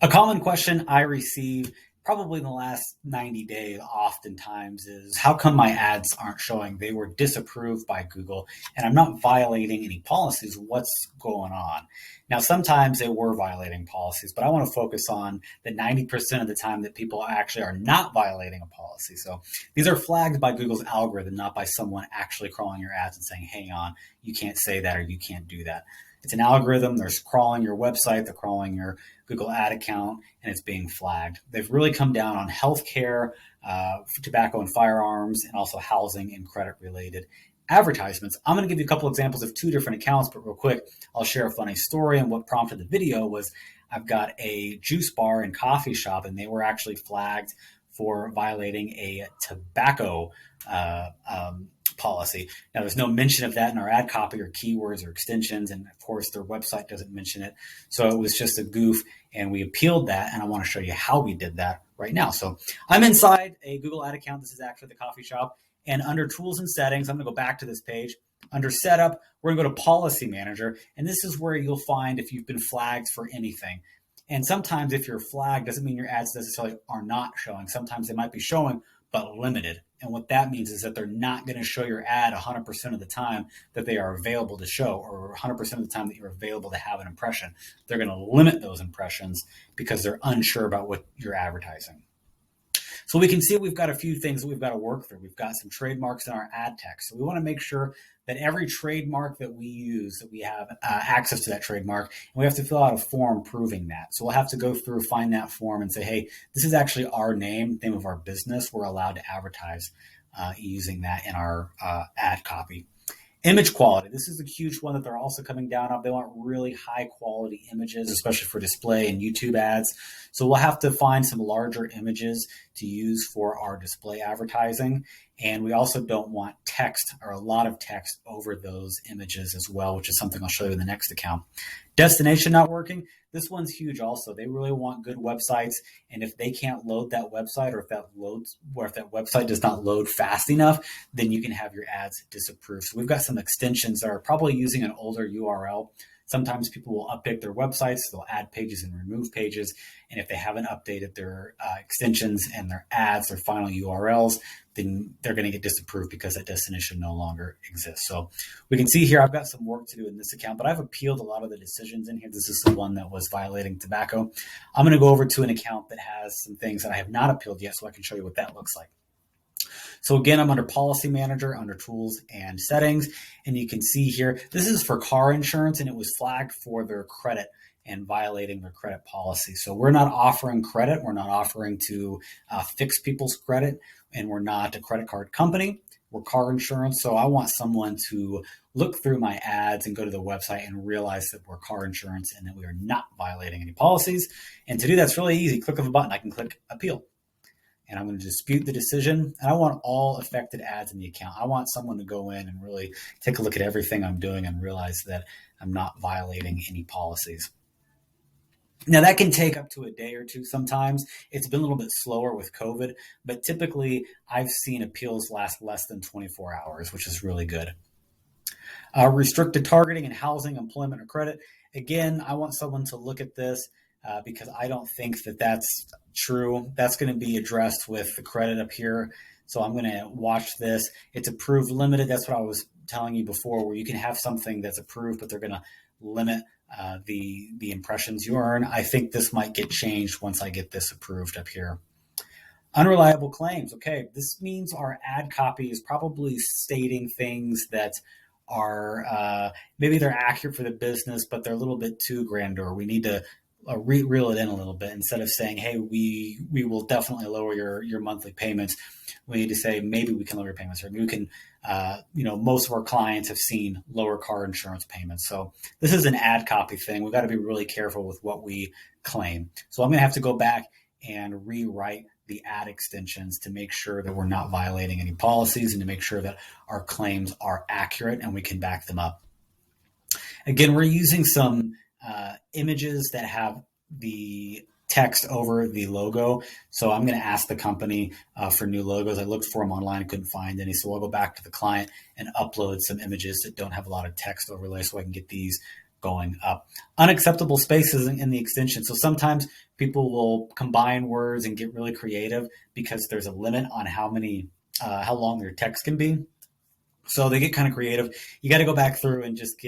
A common question I receive probably in the last 90 days oftentimes is how come my ads aren't showing? They were disapproved by Google and I'm not violating any policies. What's going on? Now, sometimes they were violating policies, but I want to focus on the 90% of the time that people actually are not violating a policy. So these are flagged by Google's algorithm, not by someone actually crawling your ads and saying, hang on, you can't say that or you can't do that. It's an algorithm. They're crawling your website, they're crawling your Google ad account, and it's being flagged. They've really come down on healthcare, tobacco and firearms, and also housing and credit related advertisements. I'm going to give you a couple examples of two different accounts, but real quick, I'll share a funny story. And what prompted the video was I've got a juice bar and coffee shop, and they were actually flagged for violating a tobacco policy. Now, there's no mention of that in our ad copy or keywords or extensions, and of course, their website doesn't mention it. So it was just a goof, and we appealed that, and I want to show you how we did that right now. So I'm inside a Google ad account. This is actually the coffee shop, and under Tools and Settings, I'm going to go back to this page. Under Setup, we're going to go to Policy Manager, and this is where you'll find if you've been flagged for anything. And sometimes if you're flagged, doesn't mean your ads necessarily are not showing. Sometimes they might be showing, but limited. And what that means is that they're not going to show your ad 100% of the time that they are available to show, or 100% of the time that you're available to have an impression. They're going to limit those impressions because they're unsure about what you're advertising. So we can see we've got a few things that we've got to work through. We've got some trademarks in our ad text. So we want to make sure that every trademark that we use, that we have access to that trademark, and we have to fill out a form proving that. So we'll have to go through, find that form and say, hey, this is actually our name of our business. We're allowed to advertise using that in our ad copy. Image quality. This is a huge one that they're also coming down on. They want really high quality images, especially for display and YouTube ads. So we'll have to find some larger images to use for our display advertising. And we also don't want text or a lot of text over those images as well, which is something I'll show you in the next account. Destination not working. This one's huge also. They really want good websites. And if they can't load that website, or if that website does not load fast enough, then you can have your ads disapproved. So we've got some extensions that are probably using an older URL. Sometimes people will update their websites. They'll add pages and remove pages. And if they haven't updated their extensions and their ads, their final URLs, then they're going to get disapproved because that destination no longer exists. So we can see here, I've got some work to do in this account, but I've appealed a lot of the decisions in here. This is the one that was violating tobacco. I'm going to go over to an account that has some things that I have not appealed yet, so I can show you what that looks like. So again, I'm under Policy Manager, under Tools and Settings, and you can see here, this is for car insurance, and it was flagged for their credit and violating their credit policy. So we're not offering credit. We're not offering to fix people's credit, and we're not a credit card company. We're car insurance. So I want someone to look through my ads and go to the website and realize that we're car insurance and that we are not violating any policies. And to do that's really easy. Click of a button. I can click Appeal. And I'm going to dispute the decision. And I want all affected ads in the account. I want someone to go in and really take a look at everything I'm doing and realize that I'm not violating any policies. Now, that can take up to a day or two sometimes. It's been a little bit slower with COVID, but typically I've seen appeals last less than 24 hours, which is really good. Restricted targeting and housing, employment, or credit. Again, I want someone to look at this because I don't think that that's true. That's going to be addressed with the credit up here. So I'm going to watch this. It's approved limited. That's what I was telling you before, where you can have something that's approved, but they're going to limit the impressions you earn. I think this might get changed once I get this approved up here. Unreliable claims. Okay, this means our ad copy is probably stating things that are maybe they're accurate for the business, but they're a little bit too grandeur. We need to reel it in a little bit. Instead of saying, hey, we will definitely lower your monthly payments, we need to say maybe we can lower your payments, or maybe we can most of our clients have seen lower car insurance payments. So this is an ad copy thing. We've got to be really careful with what we claim. So I'm going to have to go back and rewrite the ad extensions to make sure that we're not violating any policies and to make sure that our claims are accurate and we can back them up. Again, we're using some images that have the text over the logo. So I'm going to ask the company for new logos. I looked for them online and couldn't find any. So I'll go back to the client and upload some images that don't have a lot of text overlay so I can get these going up. Unacceptable spaces in the extension. So sometimes people will combine words and get really creative because there's a limit on how long their text can be. So they get kind of creative. You got to go back through and just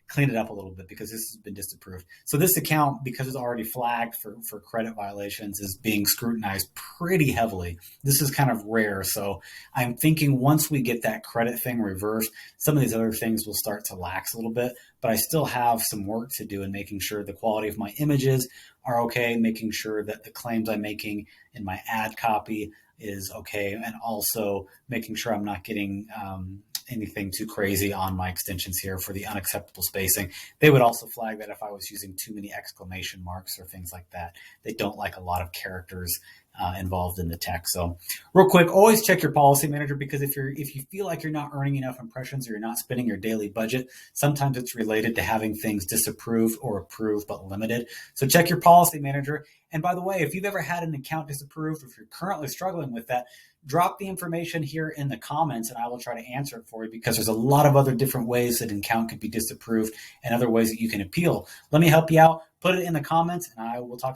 clean it up a little bit because this has been disapproved. So this account, because it's already flagged for credit violations, is being scrutinized pretty heavily. This is kind of rare. So I'm thinking once we get that credit thing reversed, some of these other things will start to lax a little bit, but I still have some work to do in making sure the quality of my images are okay, making sure that the claims I'm making in my ad copy is okay, and also making sure I'm not getting anything too crazy on my extensions here for the unacceptable spacing. They would also flag that if I was using too many exclamation marks or things like that. They don't like a lot of characters involved in the text. So real quick, always check your policy manager, because if you feel like you're not earning enough impressions or you're not spending your daily budget, sometimes it's related to having things disapproved or approved but limited. So check your policy manager. And by the way, if you've ever had an account disapproved, or if you're currently struggling with that, drop the information here in the comments and I will try to answer it for you, because there's a lot of other different ways that an account could be disapproved and other ways that you can appeal. Let me help you out. Put it in the comments and I will talk to you.